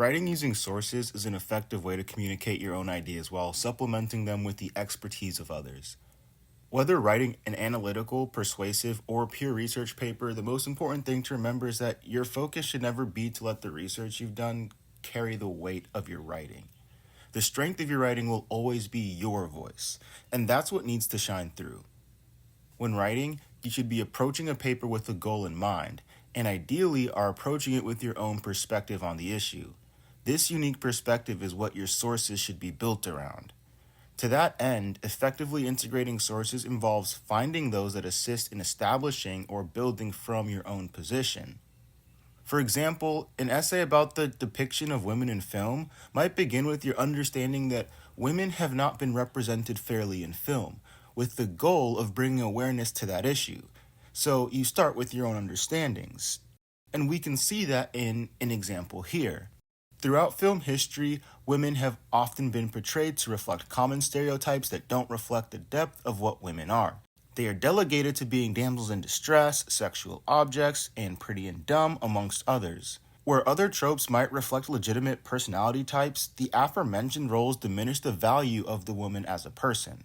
Writing using sources is an effective way to communicate your own ideas while supplementing them with the expertise of others. Whether writing an analytical, persuasive, or peer research paper, the most important thing to remember is that your focus should never be to let the research you've done carry the weight of your writing. The strength of your writing will always be your voice, and that's what needs to shine through. When writing, you should be approaching a paper with a goal in mind, and ideally are approaching it with your own perspective on the issue. This unique perspective is what your sources should be built around. To that end, effectively integrating sources involves finding those that assist in establishing or building from your own position. For example, an essay about the depiction of women in film might begin with your understanding that women have not been represented fairly in film, with the goal of bringing awareness to that issue. So you start with your own understandings. And we can see that in an example here. Throughout film history, women have often been portrayed to reflect common stereotypes that don't reflect the depth of what women are. They are delegated to being damsels in distress, sexual objects, and pretty and dumb, amongst others. Where other tropes might reflect legitimate personality types, the aforementioned roles diminish the value of the woman as a person.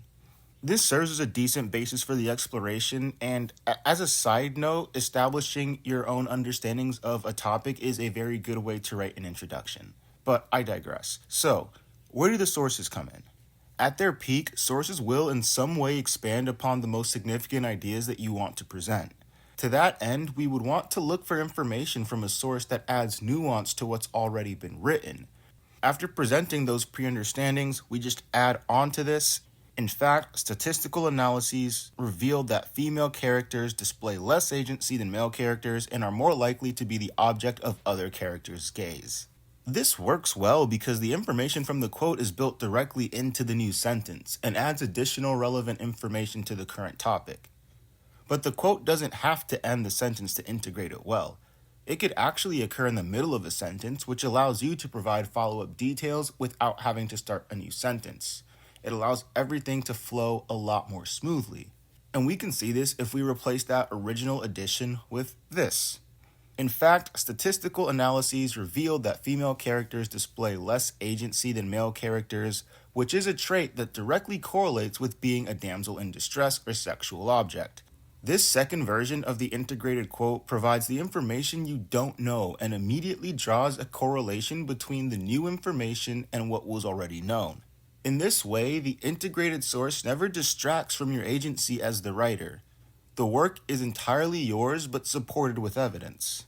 This serves as a decent basis for the exploration, and as a side note, establishing your own understandings of a topic is a very good way to write an introduction. But I digress. So, where do the sources come in? At their peak, sources will in some way expand upon the most significant ideas that you want to present. To that end, we would want to look for information from a source that adds nuance to what's already been written. After presenting those pre-understandings, we just add on to this. In fact, statistical analyses revealed that female characters display less agency than male characters and are more likely to be the object of other characters' gaze. This works well because the information from the quote is built directly into the new sentence and adds additional relevant information to the current topic. But the quote doesn't have to end the sentence to integrate it well. It could actually occur in the middle of a sentence, which allows you to provide follow-up details without having to start a new sentence. It allows everything to flow a lot more smoothly. And we can see this if we replace that original addition with this. In fact, statistical analyses revealed that female characters display less agency than male characters, which is a trait that directly correlates with being a damsel in distress or sexual object. This second version of the integrated quote provides the information you don't know and immediately draws a correlation between the new information and what was already known. In this way, the integrated source never distracts from your agency as the writer. The work is entirely yours but supported with evidence.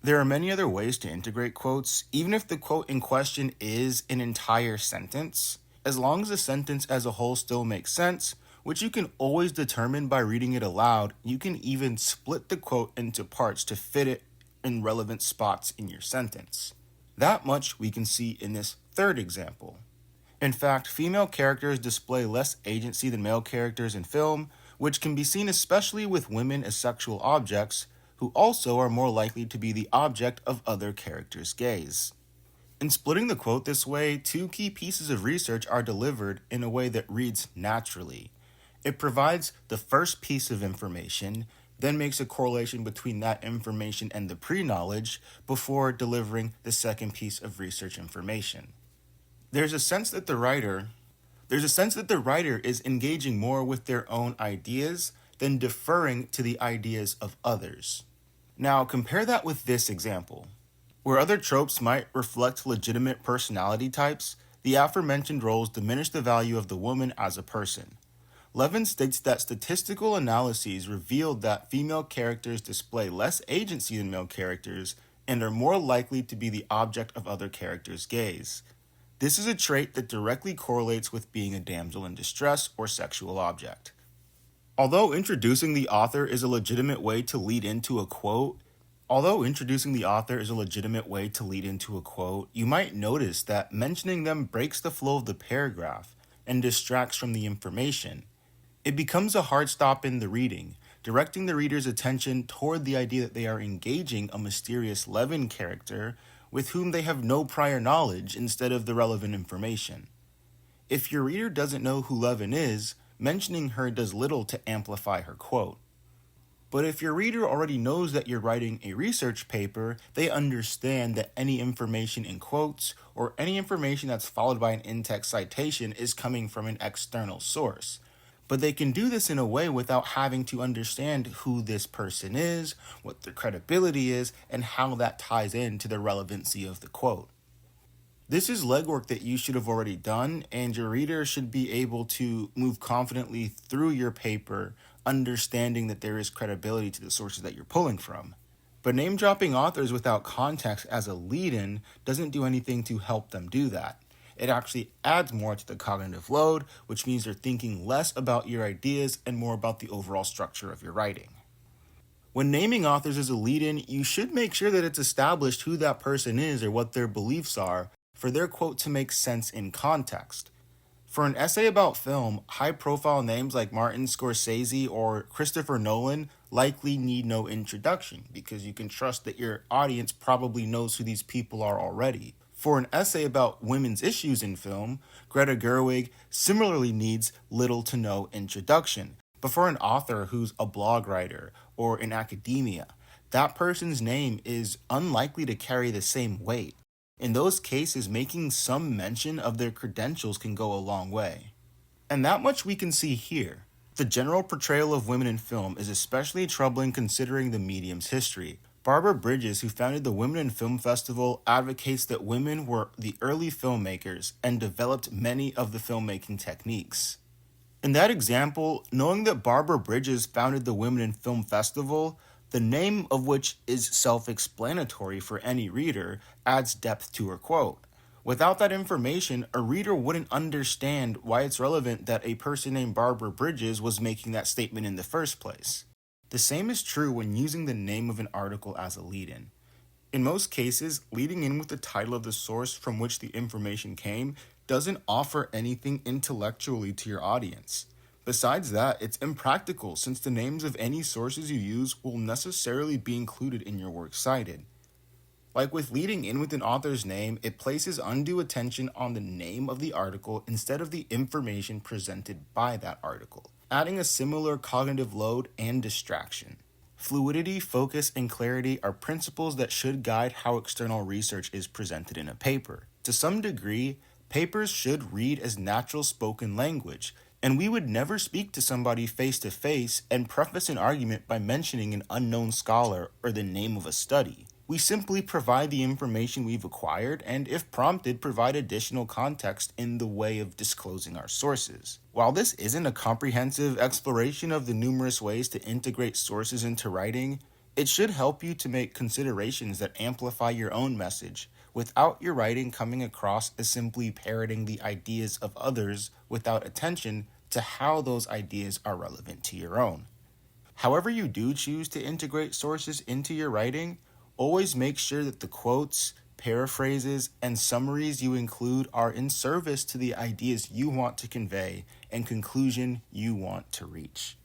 There are many other ways to integrate quotes, even if the quote in question is an entire sentence, as long as the sentence as a whole still makes sense, which you can always determine by reading it aloud. You can even split the quote into parts to fit it in relevant spots in your sentence. That much we can see in this third example. In fact, female characters display less agency than male characters in film, which can be seen especially with women as sexual objects, who also are more likely to be the object of other characters' gaze. In splitting the quote this way, two key pieces of research are delivered in a way that reads naturally. It provides the first piece of information, then makes a correlation between that information and the pre-knowledge before delivering the second piece of research information. There's a sense that the writer is engaging more with their own ideas than deferring to the ideas of others. Now compare that with this example. Where other tropes might reflect legitimate personality types, the aforementioned roles diminish the value of the woman as a person. Levin states that statistical analyses revealed that female characters display less agency than male characters and are more likely to be the object of other characters' gaze. This is a trait that directly correlates with being a damsel in distress or sexual object. Although introducing the author is a legitimate way to lead into a quote, you might notice that mentioning them breaks the flow of the paragraph and distracts from the information. It becomes a hard stop in the reading, directing the reader's attention toward the idea that they are engaging a mysterious Levin character with whom they have no prior knowledge instead of the relevant information. If your reader doesn't know who Levin is, mentioning her does little to amplify her quote. But if your reader already knows that you're writing a research paper, they understand that any information in quotes or any information that's followed by an in-text citation is coming from an external source. But they can do this in a way without having to understand who this person is, what their credibility is, and how that ties into the relevancy of the quote. This is legwork that you should have already done, and your reader should be able to move confidently through your paper, understanding that there is credibility to the sources that you're pulling from. But name dropping authors without context as a lead-in doesn't do anything to help them do that. It actually adds more to the cognitive load, which means they're thinking less about your ideas and more about the overall structure of your writing. When naming authors as a lead-in, you should make sure that it's established who that person is or what their beliefs are for their quote to make sense in context. For an essay about film, high-profile names like Martin Scorsese or Christopher Nolan likely need no introduction because you can trust that your audience probably knows who these people are already. For an essay about women's issues in film, Greta Gerwig similarly needs little to no introduction. But for an author who's a blog writer or in academia, that person's name is unlikely to carry the same weight. In those cases, making some mention of their credentials can go a long way. And that much we can see here. The general portrayal of women in film is especially troubling considering the medium's history. Barbara Bridges, who founded the Women in Film Festival, advocates that women were the early filmmakers and developed many of the filmmaking techniques. In that example, knowing that Barbara Bridges founded the Women in Film Festival, the name of which is self-explanatory for any reader, adds depth to her quote. Without that information, a reader wouldn't understand why it's relevant that a person named Barbara Bridges was making that statement in the first place. The same is true when using the name of an article as a lead-in. In most cases, leading in with the title of the source from which the information came doesn't offer anything intellectually to your audience. Besides that, it's impractical since the names of any sources you use will necessarily be included in your works cited. Like with leading in with an author's name, it places undue attention on the name of the article instead of the information presented by that article, adding a similar cognitive load and distraction. Fluidity, focus, and clarity are principles that should guide how external research is presented in a paper. To some degree, papers should read as natural spoken language, and we would never speak to somebody face to face and preface an argument by mentioning an unknown scholar or the name of a study. We simply provide the information we've acquired and, if prompted, provide additional context in the way of disclosing our sources. While this isn't a comprehensive exploration of the numerous ways to integrate sources into writing, it should help you to make considerations that amplify your own message, without your writing coming across as simply parroting the ideas of others without attention to how those ideas are relevant to your own. However you do choose to integrate sources into your writing, always make sure that the quotes, paraphrases, and summaries you include are in service to the ideas you want to convey and conclusion you want to reach.